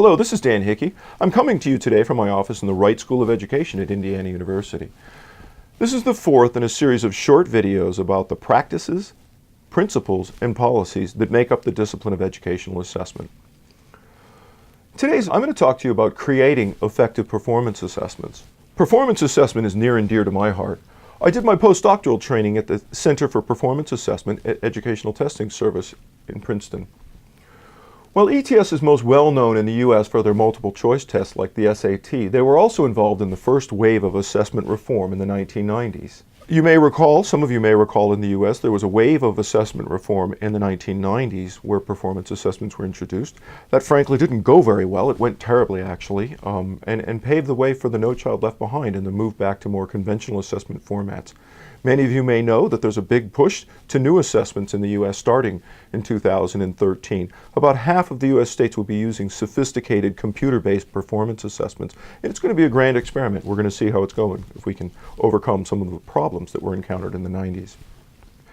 Hello, this is Dan Hickey. I'm coming to you today from my office in the Wright School of Education at Indiana University. This is the fourth in a series of short videos about the practices, principles, and policies that make up the discipline of educational assessment. Today, I'm going to talk to you about creating effective performance assessments. Performance assessment is near and dear to my heart. I did my postdoctoral training at the Center for Performance Assessment at Educational Testing Service in Princeton. While ETS is most well known in the U.S. for their multiple choice tests like the SAT, they were also involved in the first wave of assessment reform in the 1990s. You may recall, some of you may recall in the U.S., there was a wave of assessment reform in the 1990s where performance assessments were introduced. That frankly didn't go very well. It went terribly actually, and paved the way for the No Child Left Behind and the move back to more conventional assessment formats. Many of you may know that there's a big push to new assessments in the U.S. starting in 2013. About half of the U.S. states will be using sophisticated computer-based performance assessments. And it's going to be a grand experiment. We're going to see how it's going, if we can overcome some of the problems that were encountered in the 90s.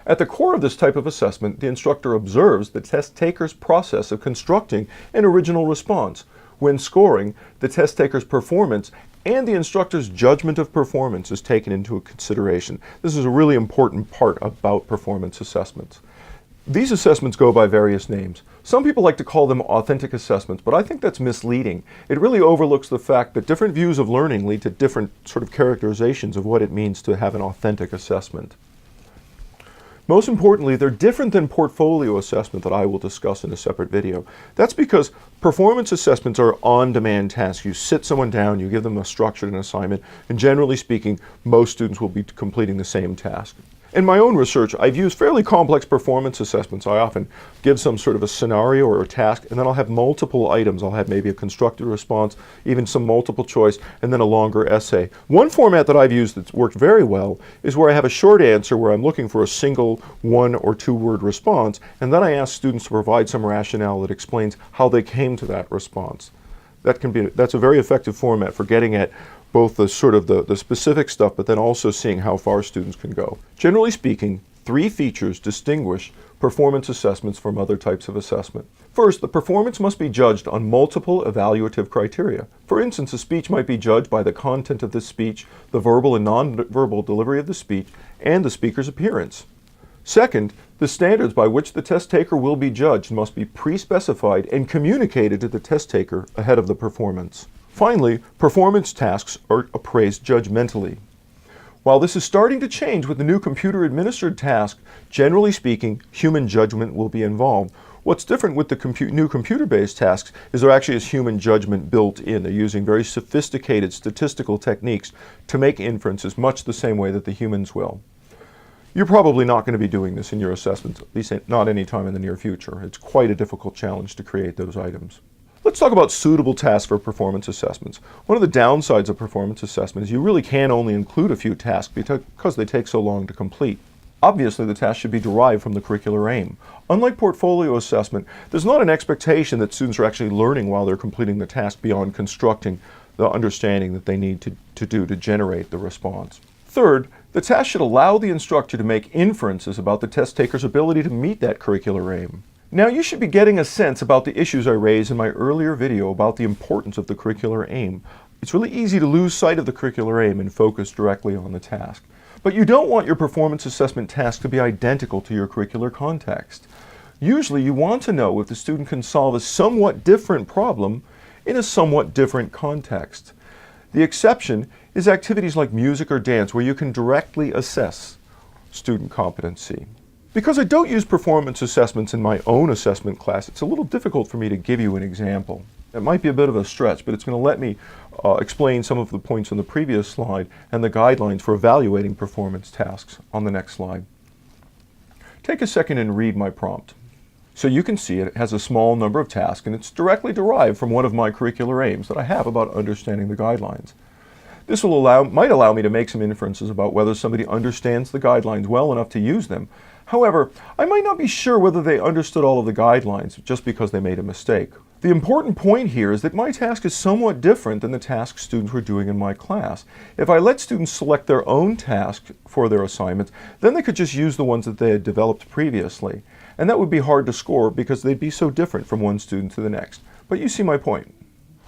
At the core of this type of assessment, the instructor observes the test taker's process of constructing an original response. When scoring, the test taker's performance and the instructor's judgment of performance is taken into consideration. This is a really important part about performance assessments. These assessments go by various names. Some people like to call them authentic assessments, but I think that's misleading. It really overlooks the fact that different views of learning lead to different sort of characterizations of what it means to have an authentic assessment. Most importantly, they're different than portfolio assessment that I will discuss in a separate video. That's because performance assessments are on-demand tasks. You sit someone down, you give them a structured assignment, and generally speaking, most students will be completing the same task. In my own research, I've used fairly complex performance assessments. I often give some sort of a scenario or a task, and then I'll have multiple items. I'll have maybe a constructed response, even some multiple choice, and then a longer essay. One format that I've used that's worked very well is where I have a short answer where I'm looking for a single one or two word response, and then I ask students to provide some rationale that explains how they came to that response. That's a very effective format for getting at both the sort of the specific stuff, but then also seeing how far students can go. Generally speaking, three features distinguish performance assessments from other types of assessment. First, the performance must be judged on multiple evaluative criteria. For instance, a speech might be judged by the content of the speech, the verbal and nonverbal delivery of the speech, and the speaker's appearance. Second, the standards by which the test taker will be judged must be pre-specified and communicated to the test taker ahead of the performance. Finally, performance tasks are appraised judgmentally. While this is starting to change with the new computer-administered task, generally speaking, human judgment will be involved. What's different with the new computer-based tasks is there actually is human judgment built in. They're using very sophisticated statistical techniques to make inferences much the same way that the humans will. You're probably not going to be doing this in your assessments, at least not any time in the near future. It's quite a difficult challenge to create those items. Let's talk about suitable tasks for performance assessments. One of the downsides of performance assessment is you really can only include a few tasks because they take so long to complete. Obviously, the task should be derived from the curricular aim. Unlike portfolio assessment, there's not an expectation that students are actually learning while they're completing the task beyond constructing the understanding that they need to do to generate the response. Third, the task should allow the instructor to make inferences about the test taker's ability to meet that curricular aim. Now, you should be getting a sense about the issues I raised in my earlier video about the importance of the curricular aim. It's really easy to lose sight of the curricular aim and focus directly on the task. But you don't want your performance assessment task to be identical to your curricular context. Usually, you want to know if the student can solve a somewhat different problem in a somewhat different context. The exception is activities like music or dance where you can directly assess student competency. Because I don't use performance assessments in my own assessment class, it's a little difficult for me to give you an example. It might be a bit of a stretch, but it's going to let me explain some of the points on the previous slide and the guidelines for evaluating performance tasks on the next slide. Take a second and read my prompt. So you can see it has a small number of tasks, and it's directly derived from one of my curricular aims that I have about understanding the guidelines. This might allow me to make some inferences about whether somebody understands the guidelines well enough to use them. However, I might not be sure whether they understood all of the guidelines just because they made a mistake. The important point here is that my task is somewhat different than the tasks students were doing in my class. If I let students select their own task for their assignments, then they could just use the ones that they had developed previously. And that would be hard to score because they'd be so different from one student to the next. But you see my point.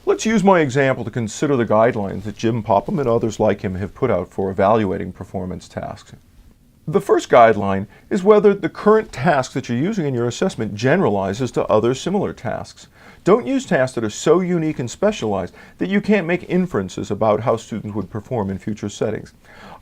Let's use my example to consider the guidelines that Jim Popham and others like him have put out for evaluating performance tasks. The first guideline is whether the current task that you're using in your assessment generalizes to other similar tasks. Don't use tasks that are so unique and specialized that you can't make inferences about how students would perform in future settings.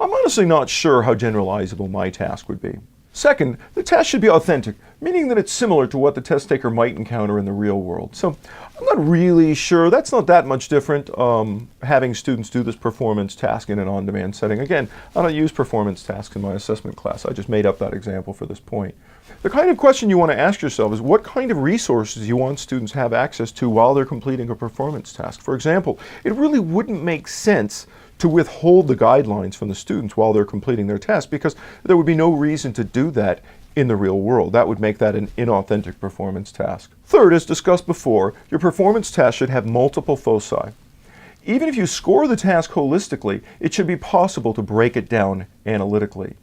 I'm honestly not sure how generalizable my task would be. Second, the task should be authentic, meaning that it's similar to what the test taker might encounter in the real world. So I'm not really sure. That's not that much different having students do this performance task in an on-demand setting. Again, I don't use performance tasks in my assessment class. I just made up that example for this point. The kind of question you want to ask yourself is what kind of resources you want students to have access to while they're completing a performance task. For example, it really wouldn't make sense to withhold the guidelines from the students while they're completing their test because there would be no reason to do that in the real world. That would make that an inauthentic performance task. Third, as discussed before, your performance task should have multiple foci. Even if you score the task holistically, it should be possible to break it down analytically.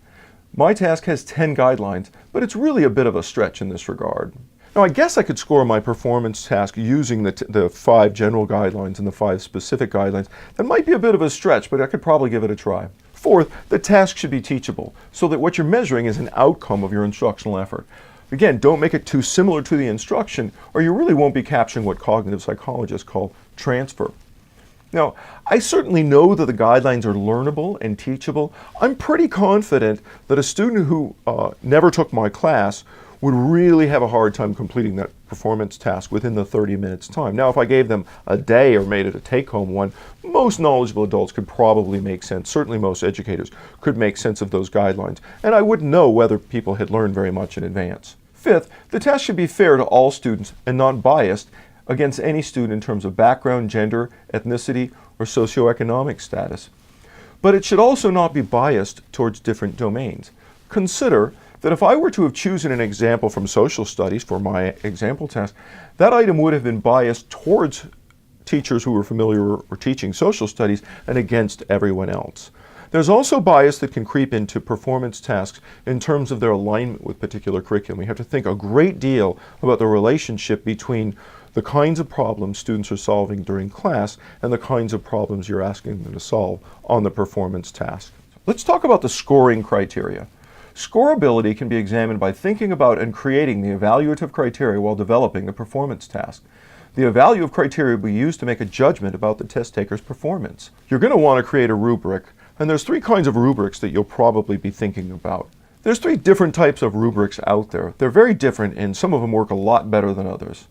My task has 10 guidelines, but it's really a bit of a stretch in this regard. Now, I guess I could score my performance task using the 5 general guidelines and the 5 specific guidelines. That might be a bit of a stretch, but I could probably give it a try. Fourth, the task should be teachable, so that what you're measuring is an outcome of your instructional effort. Again, don't make it too similar to the instruction, or you really won't be capturing what cognitive psychologists call transfer. Now, I certainly know that the guidelines are learnable and teachable. I'm pretty confident that a student who never took my class would really have a hard time completing that performance task within the 30 minutes time. Now, if I gave them a day or made it a take-home one, most knowledgeable adults could probably make sense, certainly most educators could make sense of those guidelines, and I wouldn't know whether people had learned very much in advance. Fifth, the test should be fair to all students and not biased against any student in terms of background, gender, ethnicity, or socioeconomic status. But it should also not be biased towards different domains. Consider that if I were to have chosen an example from social studies for my example test, that item would have been biased towards teachers who were familiar or teaching social studies and against everyone else. There's also bias that can creep into performance tasks in terms of their alignment with particular curriculum. We have to think a great deal about the relationship between the kinds of problems students are solving during class and the kinds of problems you're asking them to solve on the performance task. Let's talk about the scoring criteria. Scoreability can be examined by thinking about and creating the evaluative criteria while developing a performance task. The evaluative criteria will be used to make a judgment about the test taker's performance. You're going to want to create a rubric, and there's 3 kinds of rubrics that you'll probably be thinking about. There's 3 different types of rubrics out there. They're very different, and some of them work a lot better than others.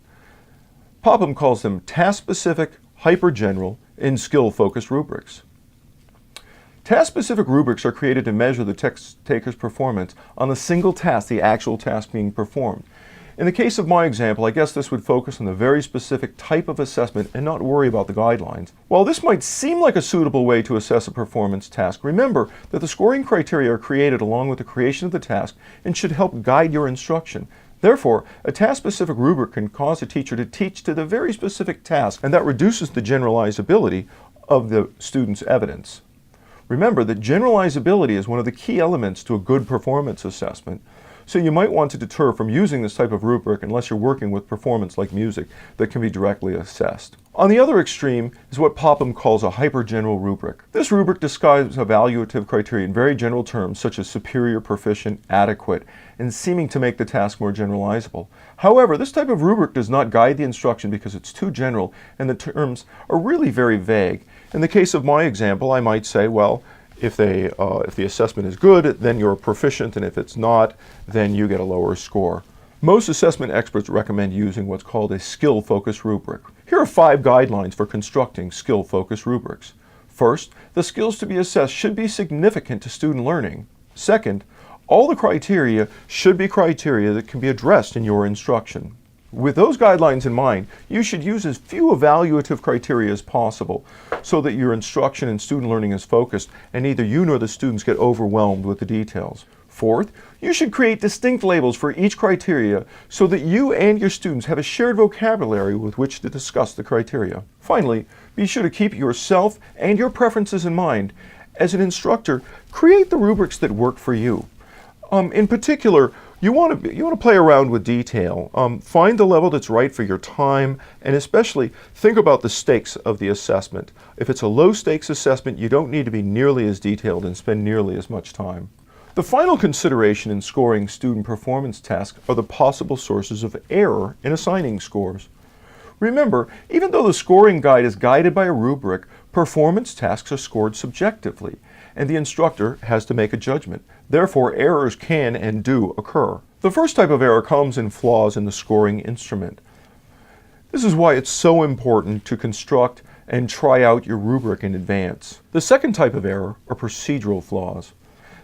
Popham calls them task-specific, hyper-general, and skill-focused rubrics. Task-specific rubrics are created to measure the test taker's performance on a single task, the actual task being performed. In the case of my example, I guess this would focus on the very specific type of assessment and not worry about the guidelines. While this might seem like a suitable way to assess a performance task, remember that the scoring criteria are created along with the creation of the task and should help guide your instruction. Therefore, a task-specific rubric can cause a teacher to teach to the very specific task, and that reduces the generalizability of the student's evidence. Remember that generalizability is one of the key elements to a good performance assessment, so you might want to deter from using this type of rubric unless you're working with performance like music that can be directly assessed. On the other extreme is what Popham calls a hypergeneral rubric. This rubric describes evaluative criteria in very general terms such as superior, proficient, adequate, and seeming to make the task more generalizable. However, this type of rubric does not guide the instruction because it's too general and the terms are really very vague. In the case of my example, I might say, well, if the assessment is good, then you're proficient, and if it's not, then you get a lower score. Most assessment experts recommend using what's called a skill-focused rubric. Here are 5 guidelines for constructing skill-focused rubrics. First, the skills to be assessed should be significant to student learning. Second, all the criteria should be criteria that can be addressed in your instruction. With those guidelines in mind, you should use as few evaluative criteria as possible so that your instruction and student learning is focused and neither you nor the students get overwhelmed with the details. Fourth, you should create distinct labels for each criteria so that you and your students have a shared vocabulary with which to discuss the criteria. Finally, be sure to keep yourself and your preferences in mind. As an instructor, create the rubrics that work for you. In particular, You want to play around with detail. Find the level that's right for your time, and especially think about the stakes of the assessment. If it's a low stakes assessment, you don't need to be nearly as detailed and spend nearly as much time. The final consideration in scoring student performance tasks are the possible sources of error in assigning scores. Remember, even though the scoring guide is guided by a rubric, performance tasks are scored subjectively, and the instructor has to make a judgment. Therefore, errors can and do occur. The first type of error comes in flaws in the scoring instrument. This is why it's so important to construct and try out your rubric in advance. The second type of error are procedural flaws.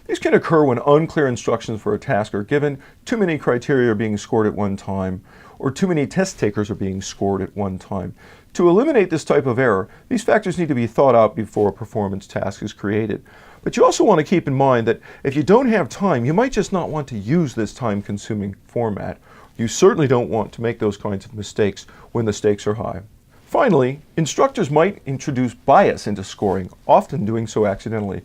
These can occur when unclear instructions for a task are given, too many criteria are being scored at one time, or too many test takers are being scored at one time. To eliminate this type of error, these factors need to be thought out before a performance task is created. But you also want to keep in mind that if you don't have time, you might just not want to use this time-consuming format. You certainly don't want to make those kinds of mistakes when the stakes are high. Finally, instructors might introduce bias into scoring, often doing so accidentally.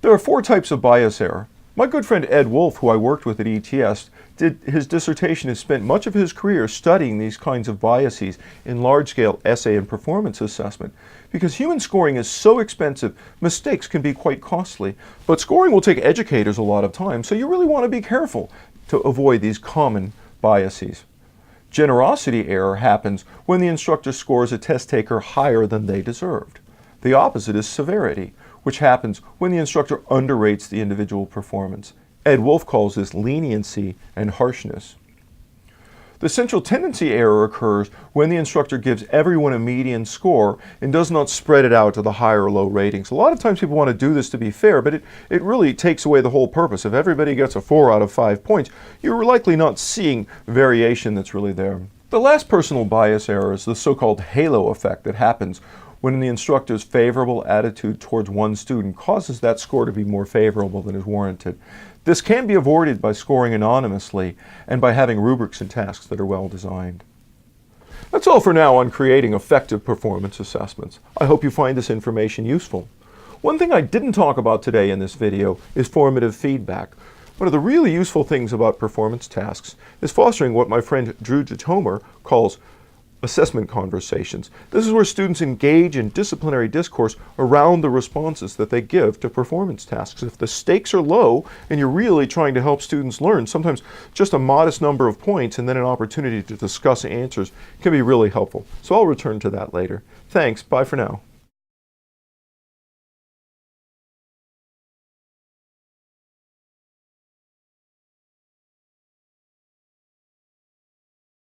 There are 4 types of bias error. My good friend Ed Wolf, who I worked with at ETS, did his dissertation and spent much of his career studying these kinds of biases in large-scale essay and performance assessment. Because human scoring is so expensive, mistakes can be quite costly. But scoring will take educators a lot of time, so you really want to be careful to avoid these common biases. Generosity error happens when the instructor scores a test taker higher than they deserved. The opposite is severity, which happens when the instructor underrates the individual performance. Ed Wolf calls this leniency and harshness. The central tendency error occurs when the instructor gives everyone a median score and does not spread it out to the high or low ratings. A lot of times people want to do this to be fair, but it really takes away the whole purpose. If everybody gets a 4 out of 5 points, you're likely not seeing variation that's really there. The last personal bias error is the so-called halo effect that happens when the instructor's favorable attitude towards one student causes that score to be more favorable than is warranted. This can be avoided by scoring anonymously and by having rubrics and tasks that are well designed. That's all for now on creating effective performance assessments. I hope you find this information useful. One thing I didn't talk about today in this video is formative feedback. One of the really useful things about performance tasks is fostering what my friend Drew Jitomer calls assessment conversations. This is where students engage in disciplinary discourse around the responses that they give to performance tasks. If the stakes are low and you're really trying to help students learn, sometimes just a modest number of points and then an opportunity to discuss answers can be really helpful. So I'll return to that later. Thanks. Bye for now.